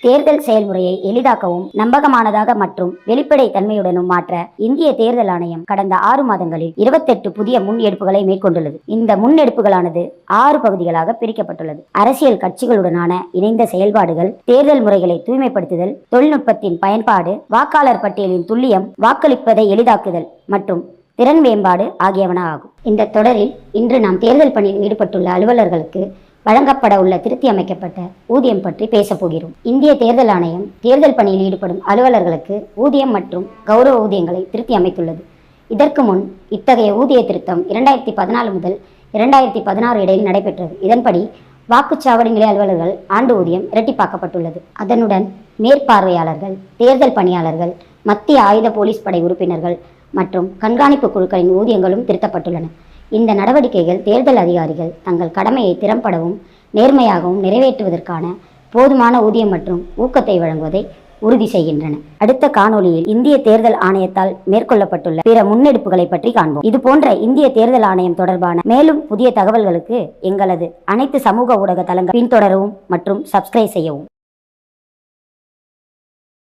தேர்தல் செயல்முறையை எளிதாக்கவும் நம்பகமானதாக மற்றும் வெளிப்படை தன்மையுடனும் மாற்ற இந்திய தேர்தல் ஆணையம் கடந்த 6 மாதங்களில் 28 புதிய முன்னெடுப்புகளை மேற்கொண்டுள்ளது. இந்த முன்னெடுப்புகளானது 6 பகுதிகளாக பிரிக்கப்பட்டுள்ளது. அரசியல் கட்சிகளுடனான இணைந்த செயல்பாடுகள், தேர்தல் முறைகளை தூய்மைப்படுத்துதல், தொழில்நுட்பத்தின் பயன்பாடு, வாக்காளர் பட்டியலின் துல்லியம், வாக்களிப்பதை எளிதாக்குதல் மற்றும் திறன் மேம்பாடு ஆகியவன ஆகும். இந்த தொடரில் இன்று நாம் தேர்தல் பணியில் ஈடுபட்டுள்ள அலுவலர்களுக்கு வழங்கப்பட உள்ள திருத்தி அமைக்கப்பட்ட ஊதியம் பற்றி பேசப் போகிறோம். இந்திய தேர்தல் ஆணையம் தேர்தல் பணியில் ஈடுபடும் அலுவலர்களுக்கு ஊதியம் மற்றும் கௌரவ ஊதியங்களை திருத்தி அமைத்துள்ளது. இதற்கு முன் இத்தகைய ஊதிய திருத்தம் 2014 முதல் 2016 இடையில் நடைபெற்றது. இதன்படி வாக்குச்சாவடி நிலை அலுவலர்கள் ஆண்டு ஊதியம் இரட்டிப்பாக்கப்பட்டுள்ளது. அதனுடன் மேற்பார்வையாளர்கள், தேர்தல் பணியாளர்கள், மத்திய ஆயுத போலீஸ் படை உறுப்பினர்கள் மற்றும் கண்காணிப்பு குழுக்களின் ஊதியங்களும் திருத்தப்பட்டுள்ளன. இந்த நடவடிக்கைகள் தேர்தல் அதிகாரிகள் தங்கள் கடமையை திறம்படவும் நேர்மையாகவும் நிறைவேற்றுவதற்கான போதுமான ஊதியம் மற்றும் ஊக்கத்தை வழங்குவதை உறுதி செய்கின்றன. அடுத்த காணொளியில் இந்திய தேர்தல் ஆணையத்தால் மேற்கொள்ளப்பட்டுள்ள பிற முன்னெடுப்புகளை பற்றி காண்போம். இது போன்ற இந்திய தேர்தல் ஆணையம் தொடர்பான மேலும் புதிய தகவல்களுக்கு எங்களது அனைத்து சமூக ஊடக தளங்களை பின்தொடரவும் மற்றும் சப்ஸ்கிரைப் செய்யவும்.